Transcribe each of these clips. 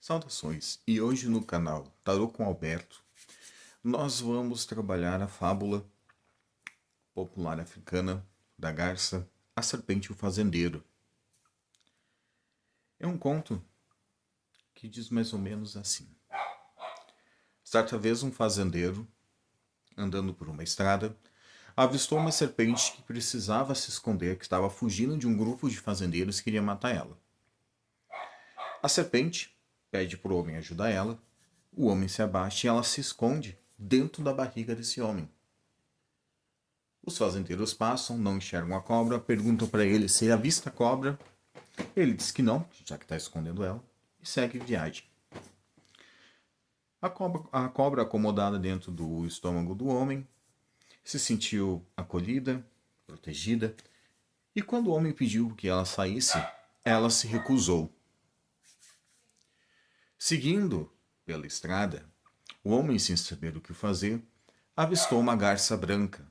Saudações! E hoje no canal Tarô com Alberto, nós vamos trabalhar a fábula popular africana da garça, a serpente e o fazendeiro. É um conto que diz mais ou menos assim. Certa vez um fazendeiro, andando por uma estrada, avistou uma serpente que precisava se esconder, que estava fugindo de um grupo de fazendeiros que queria matar ela. A serpente pede para o homem ajudar ela, o homem se abaixa e ela se esconde dentro da barriga desse homem. Os fazendeiros passam, não enxergam a cobra, perguntam para ele se avista a cobra. Ele diz que não, já que está escondendo ela, e segue viagem. A cobra acomodada dentro do estômago do homem se sentiu acolhida, protegida, e quando o homem pediu que ela saísse, ela se recusou. Seguindo pela estrada, o homem, sem saber o que fazer, avistou uma garça branca.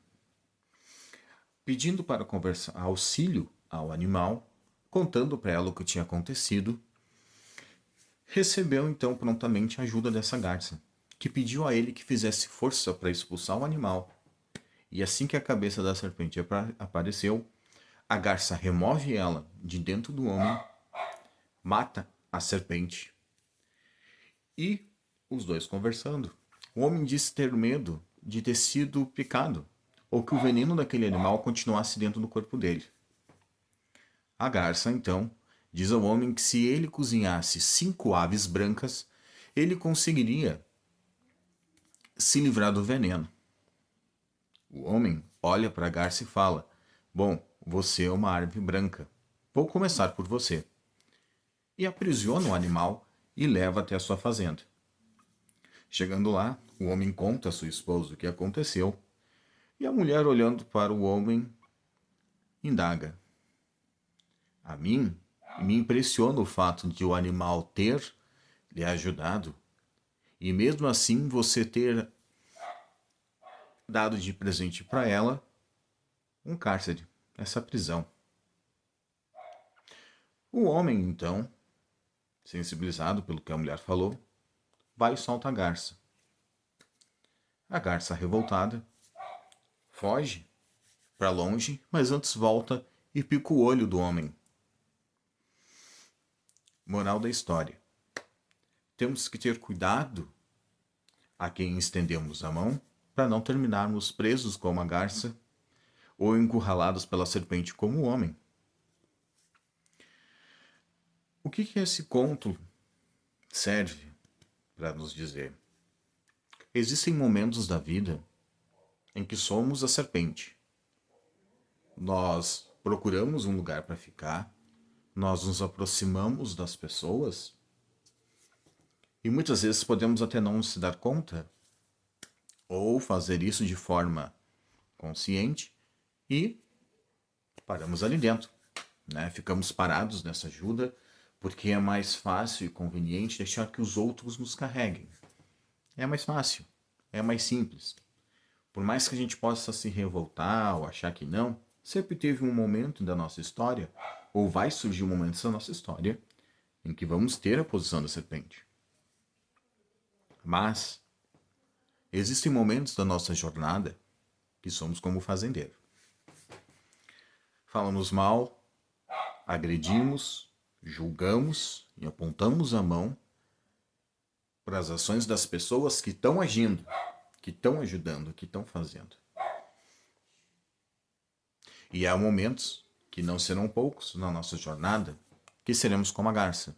Pedindo para conversar auxílio ao animal, contando para ela o que tinha acontecido, recebeu então prontamente a ajuda dessa garça, que pediu a ele que fizesse força para expulsar o animal. E assim que a cabeça da serpente apareceu, a garça remove ela de dentro do homem, mata a serpente. E os dois conversando. O homem disse ter medo de ter sido picado, ou que o veneno daquele animal continuasse dentro do corpo dele. A garça, então, diz ao homem que se ele cozinhasse 5 aves brancas, ele conseguiria se livrar do veneno. O homem olha para a garça e fala: "Bom, você é uma ave branca. Vou começar por você." E aprisiona o animal e leva até a sua fazenda. Chegando lá, o homem conta a sua esposa o que aconteceu, e a mulher, olhando para o homem, indaga: "A mim me impressiona o fato de o animal ter lhe ajudado, e mesmo assim você ter dado de presente para ela um cárcere, essa prisão." O homem, então, sensibilizado pelo que a mulher falou, vai e solta a garça. A garça, revoltada, foge para longe, mas antes volta e pica o olho do homem. Moral da história: temos que ter cuidado a quem estendemos a mão para não terminarmos presos como a garça ou encurralados pela serpente como o homem. O que esse conto serve para nos dizer? Existem momentos da vida em que somos a serpente. Nós procuramos um lugar para ficar, nós nos aproximamos das pessoas e muitas vezes podemos até não se dar conta ou fazer isso de forma consciente e paramos ali dentro, né? Ficamos parados nessa ajuda porque é mais fácil e conveniente deixar que os outros nos carreguem. É mais fácil, é mais simples. Por mais que a gente possa se revoltar ou achar que não, sempre teve um momento da nossa história, ou vai surgir um momento da nossa história, em que vamos ter a posição da serpente. Mas existem momentos da nossa jornada que somos como o fazendeiro. Falamos mal, agredimos, julgamos e apontamos a mão para as ações das pessoas que estão agindo, que estão ajudando, que estão fazendo. E há momentos, que não serão poucos na nossa jornada, que seremos como a garça.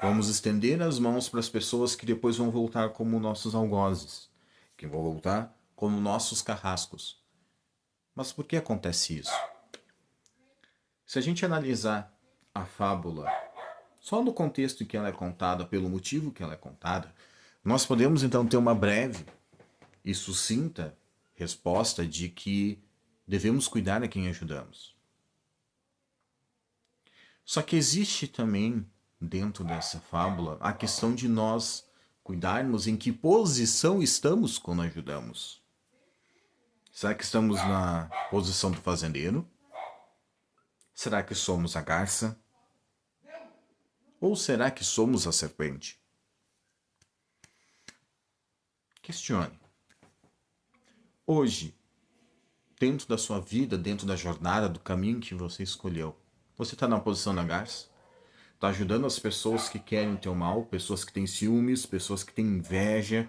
Vamos estender as mãos para as pessoas que depois vão voltar como nossos algozes, que vão voltar como nossos carrascos. Mas por que acontece isso? Se a gente analisar a fábula só no contexto em que ela é contada, pelo motivo que ela é contada, nós podemos então ter uma breve e sucinta resposta de que devemos cuidar a quem ajudamos. Só que existe também, dentro dessa fábula, a questão de nós cuidarmos em que posição estamos quando ajudamos. Será que estamos na posição do fazendeiro? Será que somos a garça? Ou será que somos a serpente? Questione. Hoje, dentro da sua vida, dentro da jornada, do caminho que você escolheu, você está na posição da garça? Está ajudando as pessoas que querem o teu mal, pessoas que têm ciúmes, pessoas que têm inveja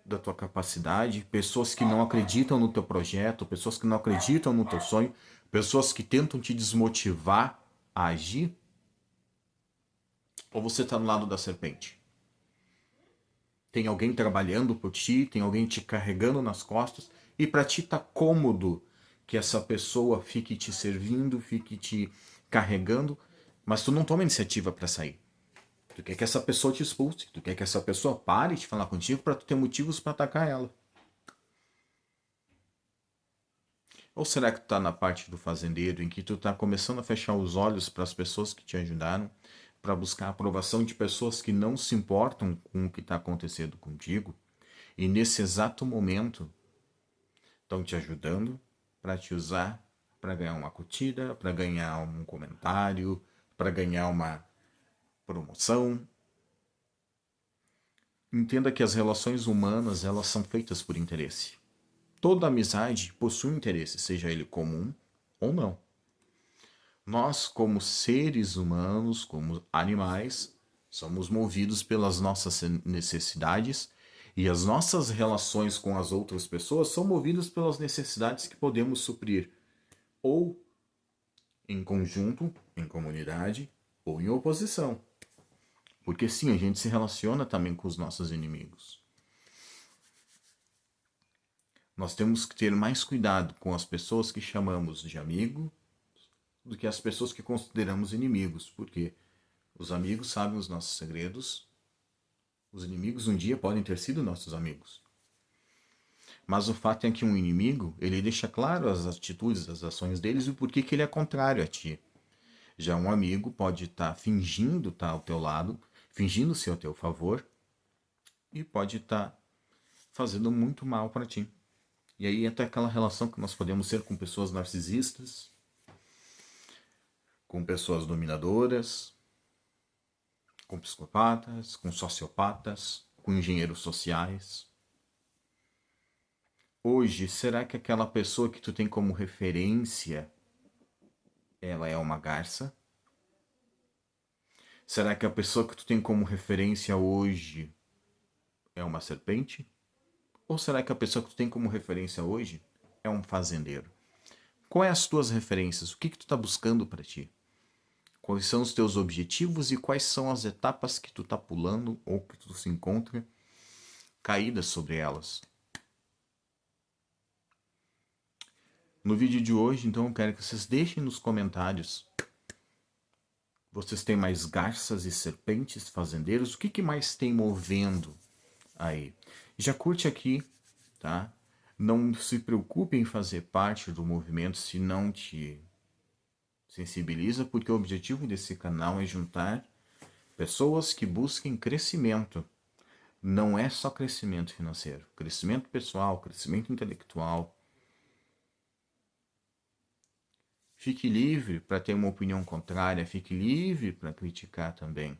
da tua capacidade, pessoas que não acreditam no teu projeto, pessoas que não acreditam no teu sonho, pessoas que tentam te desmotivar a agir? Ou você está no lado da serpente? Tem alguém trabalhando por ti, tem alguém te carregando nas costas, e para ti tá cômodo que essa pessoa fique te servindo, fique te carregando, mas tu não toma iniciativa para sair. Tu quer que essa pessoa te expulse, tu quer que essa pessoa pare de falar contigo para tu ter motivos para atacar ela. Ou será que tu tá na parte do fazendeiro em que tu tá começando a fechar os olhos para as pessoas que te ajudaram, para buscar a aprovação de pessoas que não se importam com o que está acontecendo contigo, e nesse exato momento estão te ajudando para te usar para ganhar uma curtida, para ganhar um comentário, para ganhar uma promoção? Entenda que as relações humanas, elas são feitas por interesse. Toda amizade possui interesse, seja ele comum ou não. Nós, como seres humanos, como animais, somos movidos pelas nossas necessidades, e as nossas relações com as outras pessoas são movidas pelas necessidades que podemos suprir, ou em conjunto, em comunidade, ou em oposição. Porque sim, a gente se relaciona também com os nossos inimigos. Nós temos que ter mais cuidado com as pessoas que chamamos de amigo do que as pessoas que consideramos inimigos, porque os amigos sabem os nossos segredos, os inimigos um dia podem ter sido nossos amigos. Mas o fato é que um inimigo, ele deixa claro as atitudes, as ações deles e o porquê que ele é contrário a ti. Já um amigo pode estar fingindo estar ao teu lado, fingindo ser ao teu favor, e pode estar fazendo muito mal para ti. E aí entra aquela relação que nós podemos ter com pessoas narcisistas, com pessoas dominadoras, com psicopatas, com sociopatas, com engenheiros sociais. Hoje, será que aquela pessoa que tu tem como referência, ela é uma garça? Será que a pessoa que tu tem como referência hoje é uma serpente? Ou será que a pessoa que tu tem como referência hoje é um fazendeiro? Quais as tuas referências? O que tu está buscando para ti? Quais são os teus objetivos e quais são as etapas que tu está pulando ou que tu se encontra caídas sobre elas? No vídeo de hoje, então, eu quero que vocês deixem nos comentários. Vocês têm mais garças e serpentes fazendeiros? O que mais tem movendo aí? Já curte aqui, tá? Não se preocupe em fazer parte do movimento se não te sensibiliza, porque o objetivo desse canal é juntar pessoas que busquem crescimento. Não é só crescimento financeiro, crescimento pessoal, crescimento intelectual. Fique livre para ter uma opinião contrária, fique livre para criticar também.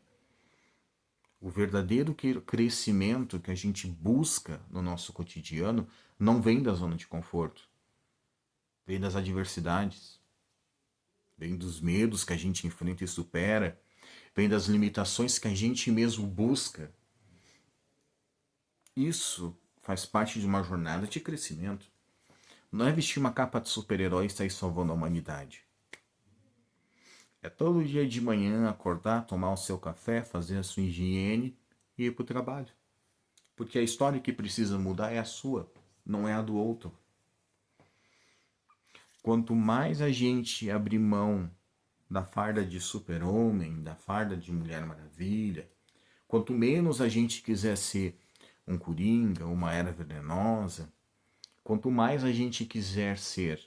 O verdadeiro crescimento que a gente busca no nosso cotidiano não vem da zona de conforto, vem das adversidades, vem dos medos que a gente enfrenta e supera, vem das limitações que a gente mesmo busca. Isso faz parte de uma jornada de crescimento. Não é vestir uma capa de super-herói e sair salvando a humanidade. É todo dia de manhã acordar, tomar o seu café, fazer a sua higiene e ir para o trabalho. Porque a história que precisa mudar é a sua, não é a do outro. Quanto mais a gente abrir mão da farda de super-homem, da farda de Mulher Maravilha, quanto menos a gente quiser ser um Coringa, uma Era Venenosa, quanto mais a gente quiser ser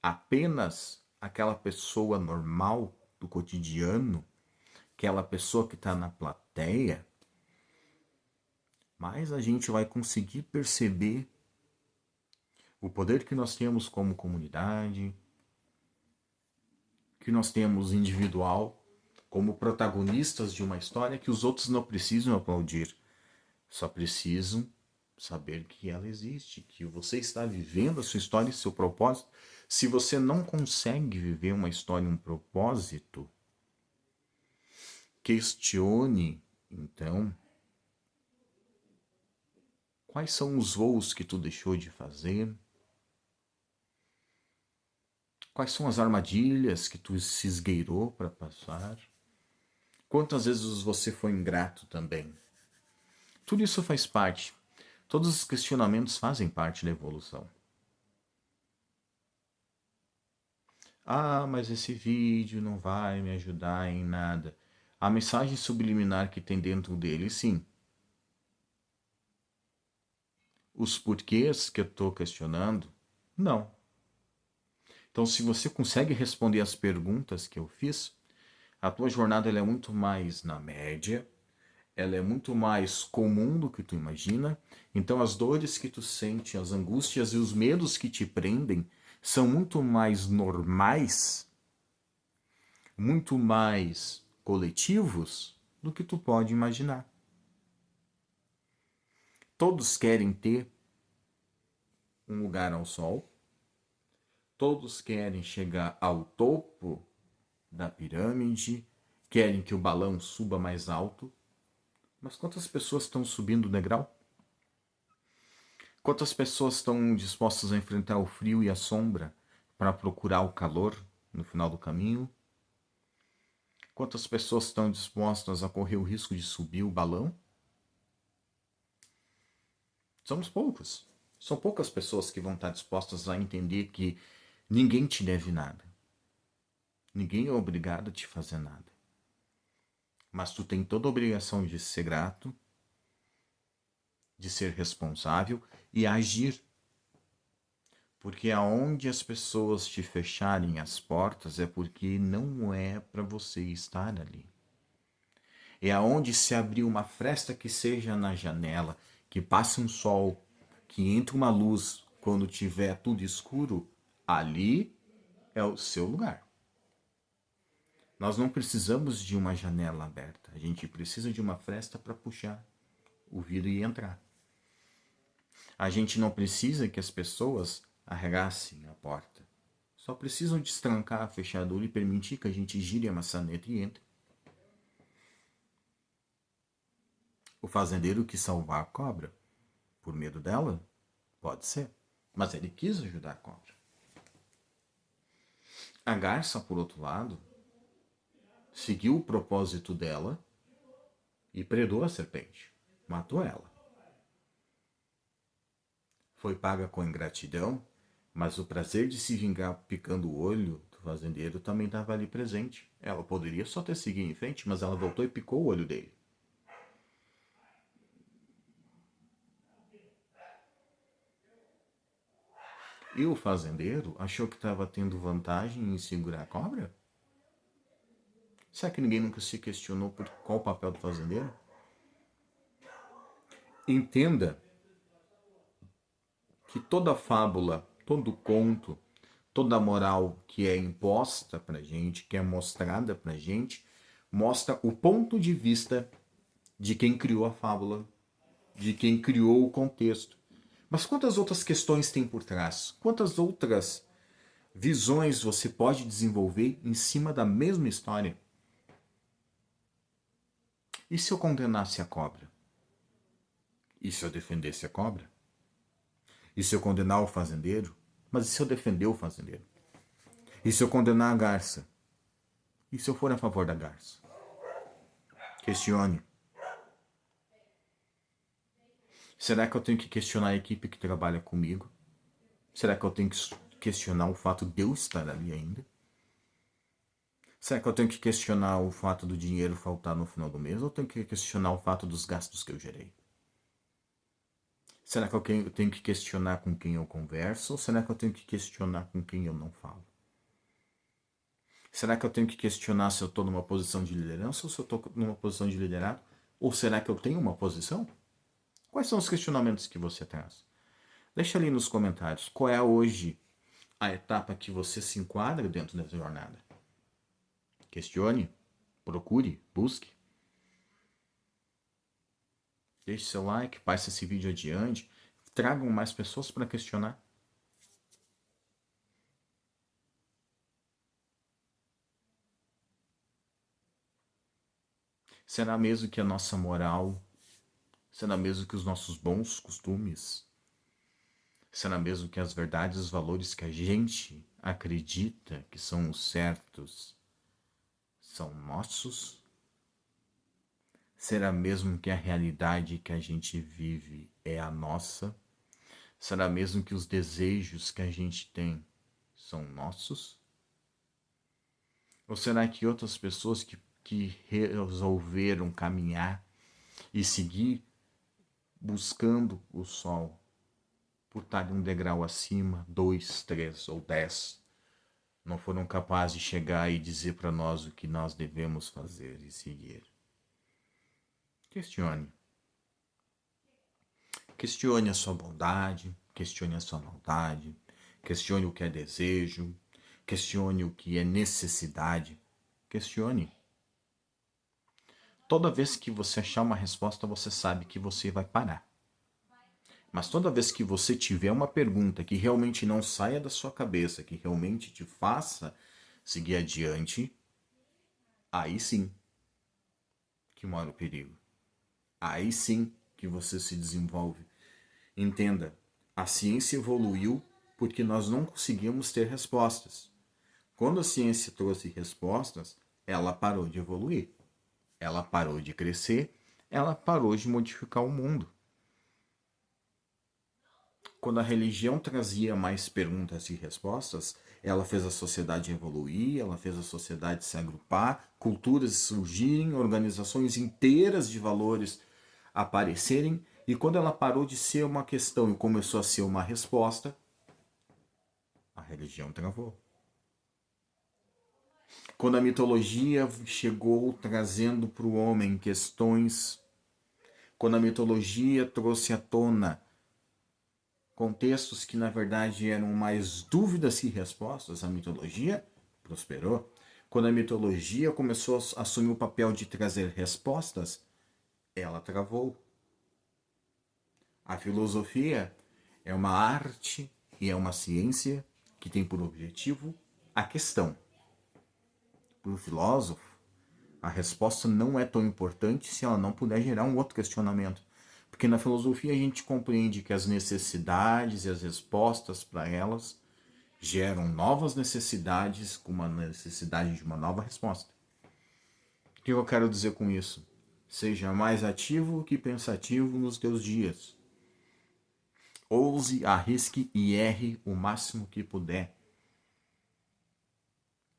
apenas aquela pessoa normal do cotidiano, aquela pessoa que está na plateia, mais a gente vai conseguir perceber o poder que nós temos como comunidade, que nós temos individual, como protagonistas de uma história que os outros não precisam aplaudir, só precisam saber que ela existe, que você está vivendo a sua história e seu propósito. Se você não consegue viver uma história e um propósito, questione, então, quais são os voos que tu deixou de fazer, quais são as armadilhas que tu se esgueirou para passar, quantas vezes você foi ingrato também. Tudo isso faz parte. Todos os questionamentos fazem parte da evolução. Ah, mas esse vídeo não vai me ajudar em nada. A mensagem subliminar que tem dentro dele, sim. Os porquês que eu estou questionando, não. Então, se você consegue responder as perguntas que eu fiz, a tua jornada ela é muito mais na média, ela é muito mais comum do que tu imagina. Então, as dores que tu sente, as angústias e os medos que te prendem são muito mais normais, muito mais coletivos do que tu pode imaginar. Todos querem ter um lugar ao sol, todos querem chegar ao topo da pirâmide, querem que o balão suba mais alto, mas quantas pessoas estão subindo o degrau? Quantas pessoas estão dispostas a enfrentar o frio e a sombra para procurar o calor no final do caminho? Quantas pessoas estão dispostas a correr o risco de subir o balão? Somos poucos. São poucas pessoas que vão estar dispostas a entender que ninguém te deve nada. Ninguém é obrigado a te fazer nada. Mas tu tem toda a obrigação de ser grato, de ser responsável e agir. Porque aonde as pessoas te fecharem as portas é porque não é para você estar ali. É aonde se abrir uma fresta que seja na janela, que passe um sol, que entre uma luz quando tiver tudo escuro, ali é o seu lugar. Nós não precisamos de uma janela aberta, a gente precisa de uma fresta para puxar o vidro e entrar. A gente não precisa que as pessoas arregassem a porta. Só precisam destrancar a fechadura e permitir que a gente gire a maçaneta e entre. O fazendeiro quis salvar a cobra. Por medo dela? Pode ser. Mas ele quis ajudar a cobra. A garça, por outro lado, seguiu o propósito dela e predou a serpente. Matou ela. Foi paga com ingratidão, mas o prazer de se vingar picando o olho do fazendeiro também estava ali presente. Ela poderia só ter seguido em frente, mas ela voltou e picou o olho dele. E o fazendeiro achou que estava tendo vantagem em segurar a cobra? Será que ninguém nunca se questionou por qual o papel do fazendeiro? Entenda que toda fábula, todo conto, toda moral que é imposta pra gente, que é mostrada pra gente, mostra o ponto de vista de quem criou a fábula, de quem criou o contexto. Mas quantas outras questões tem por trás? Quantas outras visões você pode desenvolver em cima da mesma história? E se eu condenasse a cobra? E se eu defendesse a cobra? E se eu condenar o fazendeiro? Mas e se eu defender o fazendeiro? E se eu condenar a garça? E se eu for a favor da garça? Questione. Será que eu tenho que questionar a equipe que trabalha comigo? Será que eu tenho que questionar o fato de eu estar ali ainda? Será que eu tenho que questionar o fato do dinheiro faltar no final do mês? Ou eu tenho que questionar o fato dos gastos que eu gerei? Será que eu tenho que questionar com quem eu converso? Ou será que eu tenho que questionar com quem eu não falo? Será que eu tenho que questionar se eu estou numa posição de liderança ou se eu estou numa posição de liderado? Ou será que eu tenho uma posição? Quais são os questionamentos que você traz? Deixa ali nos comentários qual é hoje a etapa que você se enquadra dentro dessa jornada. Questione, procure, busque. Deixe seu like, passe esse vídeo adiante, tragam mais pessoas para questionar. Será mesmo que a nossa moral, será mesmo que os nossos bons costumes, será mesmo que as verdades e os valores que a gente acredita que são os certos são nossos? Será mesmo que a realidade que a gente vive é a nossa? Será mesmo que os desejos que a gente tem são nossos? Ou será que outras pessoas que resolveram caminhar e seguir buscando o sol por estar um degrau acima, 2, 3 ou 10, não foram capazes de chegar e dizer para nós o que nós devemos fazer e seguir? Questione. Questione a sua bondade, questione a sua maldade, questione o que é desejo, questione o que é necessidade. Questione. Toda vez que você achar uma resposta, você sabe que você vai parar. Mas toda vez que você tiver uma pergunta que realmente não saia da sua cabeça, que realmente te faça seguir adiante, aí sim que mora o perigo. Aí sim que você se desenvolve. Entenda, a ciência evoluiu porque nós não conseguimos ter respostas. Quando a ciência trouxe respostas, ela parou de evoluir. Ela parou de crescer, ela parou de modificar o mundo. Quando a religião trazia mais perguntas e respostas, ela fez a sociedade evoluir, ela fez a sociedade se agrupar, culturas surgirem, organizações inteiras de valores aparecerem, e quando ela parou de ser uma questão e começou a ser uma resposta, a religião travou. Quando a mitologia chegou trazendo para o homem questões, quando a mitologia trouxe à tona contextos que na verdade eram mais dúvidas que respostas, a mitologia prosperou. Quando a mitologia começou a assumir o papel de trazer respostas, ela travou. A filosofia é uma arte e é uma ciência que tem por objetivo a questão. Para o filósofo, a resposta não é tão importante se ela não puder gerar um outro questionamento. Porque na filosofia a gente compreende que as necessidades e as respostas para elas geram novas necessidades com uma necessidade de uma nova resposta. O que eu quero dizer com isso? Seja mais ativo que pensativo nos teus dias. Ouse, arrisque e erre o máximo que puder.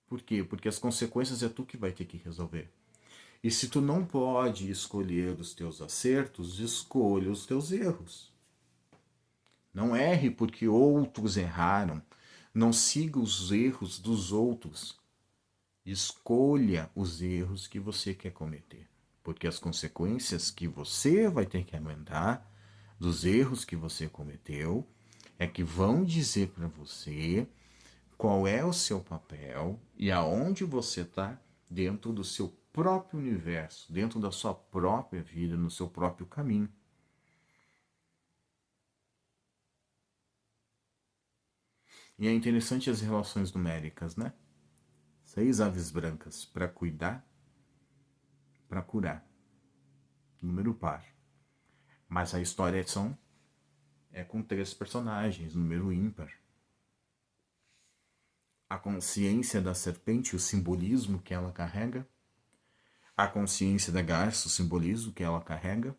Por quê? Porque as consequências é tu que vai ter que resolver. E se tu não pode escolher os teus acertos, escolha os teus erros. Não erre porque outros erraram. Não siga os erros dos outros. Escolha os erros que você quer cometer. Porque as consequências que você vai ter que aguentar dos erros que você cometeu é que vão dizer para você qual é o seu papel e aonde você está dentro do seu próprio universo, dentro da sua própria vida, no seu próprio caminho. E é interessante as relações numéricas, né? 6 aves brancas para cuidar, para curar. Número par. Mas a história é com 3 personagens, número ímpar. A consciência da serpente, o simbolismo que ela carrega, a consciência da garça, o simbolismo que ela carrega,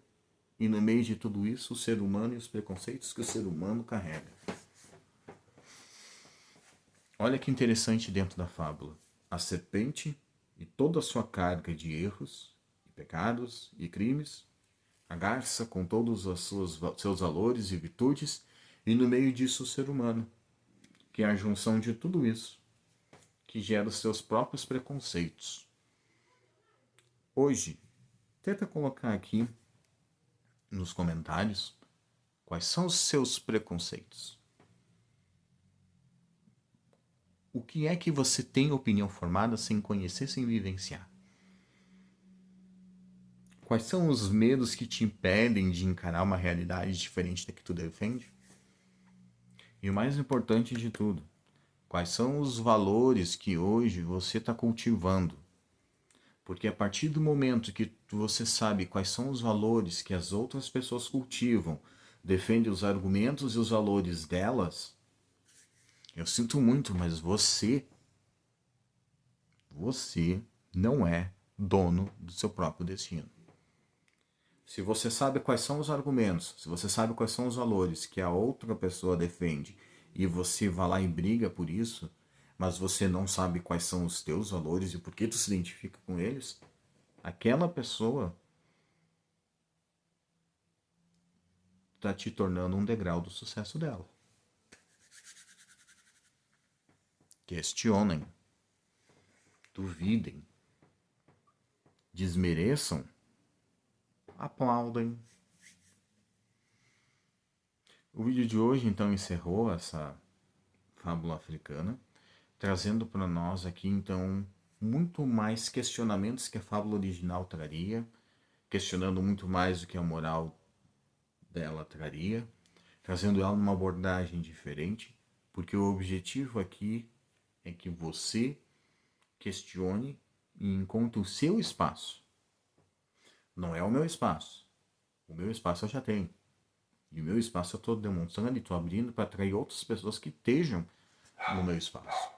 e no meio de tudo isso, o ser humano e os preconceitos que o ser humano carrega. Olha que interessante dentro da fábula. A serpente e toda a sua carga de erros, e pecados e crimes, a garça com todos os seus valores e virtudes, e no meio disso o ser humano, que é a junção de tudo isso, que gera os seus próprios preconceitos. Hoje, tenta colocar aqui nos comentários quais são os seus preconceitos. O que é que você tem opinião formada sem conhecer, sem vivenciar? Quais são os medos que te impedem de encarar uma realidade diferente da que tu defende? E o mais importante de tudo, quais são os valores que hoje você está cultivando? Porque a partir do momento que você sabe quais são os valores que as outras pessoas cultivam, defende os argumentos e os valores delas, eu sinto muito, mas você não é dono do seu próprio destino. Se você sabe quais são os argumentos, se você sabe quais são os valores que a outra pessoa defende e você vai lá e briga por isso, mas você não sabe quais são os teus valores e por que tu se identifica com eles, aquela pessoa está te tornando um degrau do sucesso dela. Questionem, duvidem, desmereçam, aplaudem. O vídeo de hoje então encerrou essa fábula africana, trazendo para nós aqui então muito mais questionamentos que a fábula original traria, questionando muito mais do que a moral dela traria, trazendo ela numa abordagem diferente, porque o objetivo aqui é que você questione e encontre o seu espaço. Não é o meu espaço. O meu espaço eu já tenho. E o meu espaço eu estou demonstrando e estou abrindo para atrair outras pessoas que estejam no meu espaço.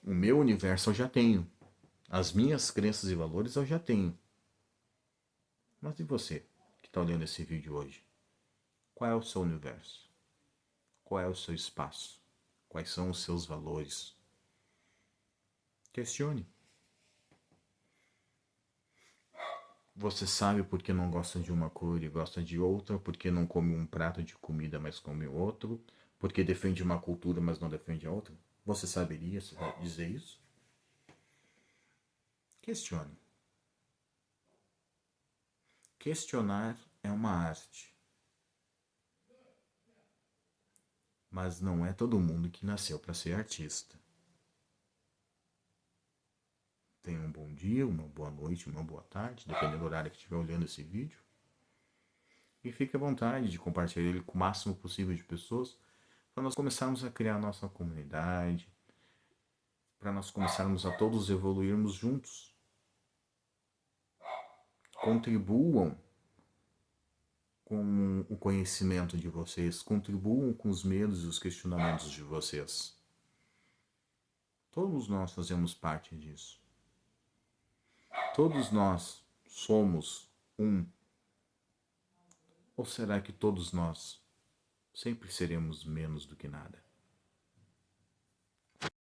O meu universo eu já tenho. As minhas crenças e valores eu já tenho. Mas e você que está olhando esse vídeo hoje? Qual é o seu universo? Qual é o seu espaço? Quais são os seus valores? Questione. Você sabe por que não gosta de uma cor e gosta de outra, porque não come um prato de comida, mas come outro, porque defende uma cultura, mas não defende a outra? Você saberia dizer isso? Questione. Questionar é uma arte. Mas não é todo mundo que nasceu para ser artista. Tenha um bom dia, uma boa noite, uma boa tarde, dependendo do horário que estiver olhando esse vídeo. E fique à vontade de compartilhar ele com o máximo possível de pessoas para nós começarmos a criar a nossa comunidade, para nós começarmos a todos evoluirmos juntos. Contribuam com o conhecimento de vocês, contribuam com os medos e os questionamentos de vocês. Todos nós fazemos parte disso. Todos nós somos um. Ou será que todos nós sempre seremos menos do que nada?